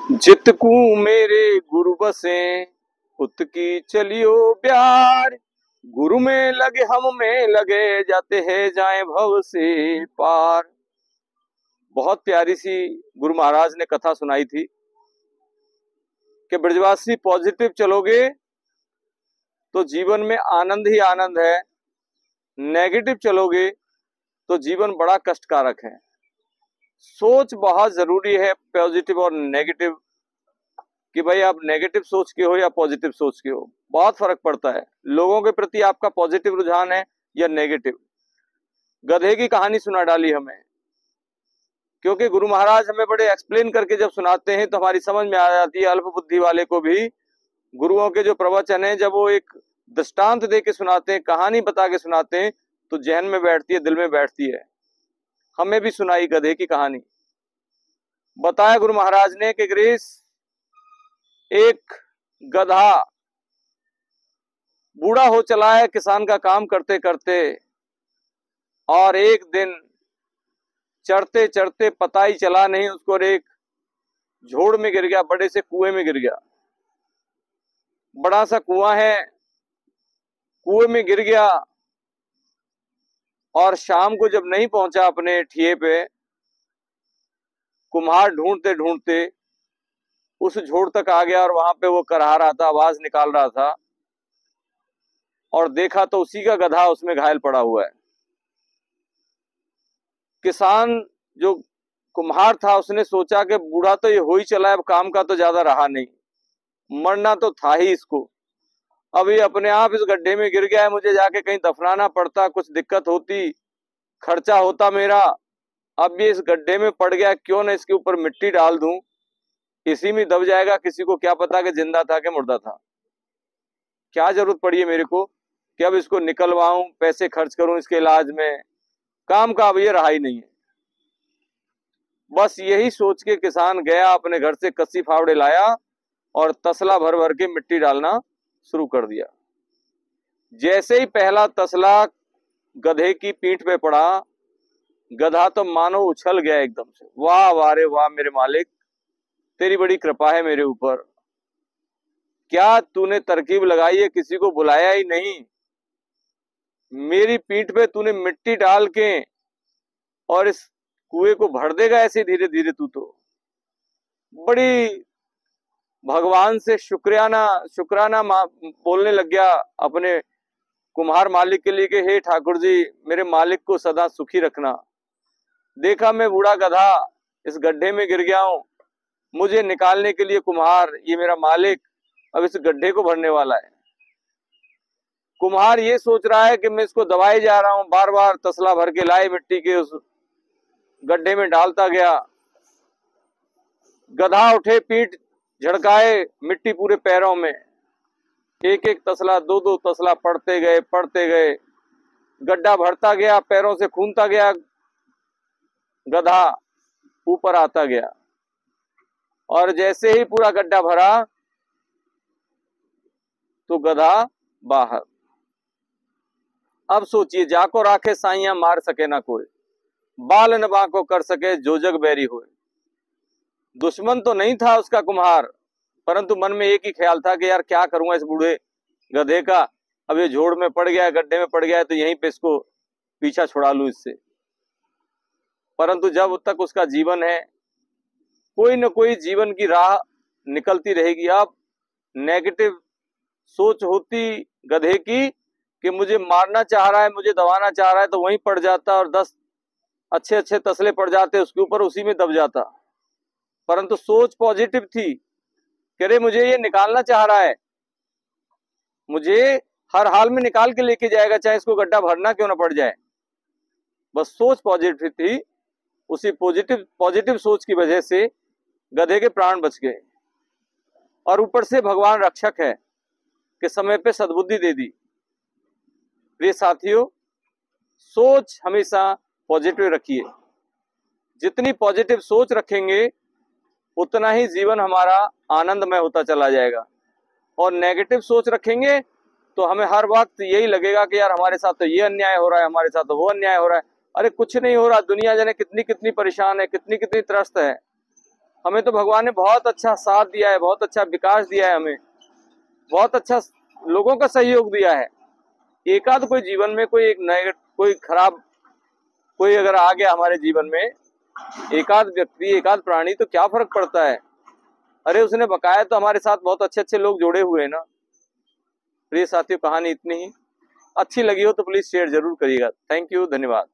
जितकू मेरे गुरु बसे उत की चलियो प्यार। गुरु में लगे हम में लगे जाते हैं जाए भव से पार। बहुत प्यारी सी गुरु महाराज ने कथा सुनाई थी कि ब्रजवासी पॉजिटिव चलोगे तो जीवन में आनंद ही आनंद है, नेगेटिव चलोगे तो जीवन बड़ा कष्टकारक है। सोच बहुत जरूरी है, पॉजिटिव और नेगेटिव, कि भाई आप नेगेटिव सोच के हो या पॉजिटिव सोच के हो, बहुत फर्क पड़ता है। लोगों के प्रति आपका पॉजिटिव रुझान है या नेगेटिव। गधे की कहानी सुना डाली हमें, क्योंकि गुरु महाराज हमें बड़े एक्सप्लेन करके जब सुनाते हैं तो हमारी समझ में आ जाती है। अल्प बुद्धि वाले को भी गुरुओं के जो प्रवचन है, जब वो एक दृष्टांत दे के सुनाते हैं, कहानी बता के सुनाते हैं, तो जहन में बैठती है, दिल में बैठती है। हमें भी सुनाई गधे की कहानी। बताया गुरु महाराज ने कि ग्रीस, एक गधा बूढ़ा हो चला है किसान का काम करते करते, और एक दिन चढ़ते चढ़ते पता ही चला नहीं उसको, एक झोड़ में गिर गया, बड़े से कुएं में गिर गया। बड़ा सा कुआं है, कुएं में गिर गया। और शाम को जब नहीं पहुंचा अपने ठिये पे, कुम्हार ढूंढते ढूंढते उस झोड़ तक आ गया और वहां पे वो करहा रहा था, आवाज निकाल रहा था, और देखा तो उसी का गधा उसमें घायल पड़ा हुआ है। किसान जो कुम्हार था उसने सोचा कि बूढ़ा तो ये हो ही चला है, अब काम का तो ज्यादा रहा नहीं, मरना तो था ही इसको। अब ये अपने आप इस गड्ढे में गिर गया है, मुझे जाके कहीं दफनाना पड़ता, कुछ दिक्कत होती, खर्चा होता मेरा। अब ये इस गड्ढे में पड़ गया, क्यों ना इसके ऊपर मिट्टी डाल दूं, इसी में दब जाएगा, किसी को क्या पता कि जिंदा था कि मुर्दा था। क्या जरूरत पड़ी है मेरे को कि अब इसको निकलवाऊं, पैसे खर्च करूं इसके इलाज में, काम का अब ये रहा ही नहीं है। बस यही सोच के किसान गया, अपने घर से कस्सी फावड़े लाया और तसला भर भर के मिट्टी डालना शुरू कर दिया। जैसे ही पहला तसला गधे की पीठ पे पड़ा, गधा तो मानो उछल गया एकदम से। वाह वाह रे वाह मेरे मालिक, तेरी बड़ी कृपा है मेरे ऊपर, क्या तूने तरकीब लगाई है, किसी को बुलाया ही नहीं, मेरी पीठ पे तूने मिट्टी डाल के और इस कुएं को भर देगा ऐसे धीरे धीरे। तू तो बड़ी भगवान से शुक्राना बोलने लग गया अपने कुम्हार मालिक के लिए कि हे ठाकुर जी, मेरे मालिक को सदा सुखी रखना। देखा मैं बूढ़ा गधा इस गड्ढे में गिर गया हूं, मुझे निकालने के लिए कुम्हार, ये मेरा मालिक, अब इस गड्ढे को भरने वाला है। कुम्हार ये सोच रहा है कि मैं इसको दबाए जा रहा हूं, बार बार तसला भर के लाए मिट्टी के, उस गड्ढे में डालता गया। गधा उठे, पीठ झड़काए, मिट्टी पूरे पैरों में, एक एक तसला, दो दो तसला पड़ते गए, गड्ढा भरता गया, पैरों से खूनता गया, गधा ऊपर आता गया। और जैसे ही पूरा गड्ढा भरा तो गधा बाहर। अब सोचिए, जाको राखे साइया मार सके ना कोई, बाल न बाको कर सके जो जग बैरी होए। दुश्मन तो नहीं था उसका कुम्हार, परंतु मन में एक ही ख्याल था कि यार क्या करूंगा इस बूढ़े गधे का, अब ये झोड़ में पड़ गया, गड्ढे में पड़ गया है, तो यहीं पे इसको पीछा छुड़ा लूं इससे। परंतु जब तक उसका जीवन है, कोई न कोई जीवन की राह निकलती रहेगी। अब नेगेटिव सोच होती गधे की कि मुझे मारना चाह रहा है, मुझे दबाना चाह रहा है, तो वहीं पड़ जाता और 10 अच्छे अच्छे तसले पड़ जाते उसके ऊपर, उसी में दब जाता। परंतु सोच पॉजिटिव थी कि अरे मुझे ये निकालना चाह रहा है, मुझे हर हाल में निकाल के लेके जाएगा, चाहे इसको गड्ढा भरना क्यों ना पड़ जाए। बस सोच पॉजिटिव थी, उसी पॉजिटिव सोच की वजह से गधे के प्राण बच गए। और ऊपर से भगवान रक्षक है कि समय पे सद्बुद्धि दे दी। प्रिय साथियों, सोच हमेशा पॉजिटिव रखिए। जितनी पॉजिटिव सोच रखेंगे उतना ही जीवन हमारा आनंदमय होता चला जाएगा। और नेगेटिव सोच रखेंगे तो हमें हर वक्त यही लगेगा कि यार हमारे साथ तो ये अन्याय हो रहा है, हमारे साथ तो वो अन्याय हो रहा है। अरे कुछ नहीं हो रहा, दुनिया जाने कितनी कितनी परेशान है, कितनी कितनी त्रस्त है। हमें तो भगवान ने बहुत अच्छा साथ दिया है, बहुत अच्छा विकास दिया है, हमें बहुत अच्छा लोगों का सहयोग दिया है। एक आध कोई जीवन में कोई एक नए कोई खराब कोई अगर आ गया हमारे जीवन में, एक आध व्यक्ति एक आध प्राणी, तो क्या फर्क पड़ता है। अरे उसने बकाया तो हमारे साथ बहुत अच्छे अच्छे लोग जुड़े हुए हैं ना। प्रिय साथियों, कहानी इतनी ही। अच्छी लगी हो तो प्लीज शेयर जरूर करिएगा। थैंक यू, धन्यवाद।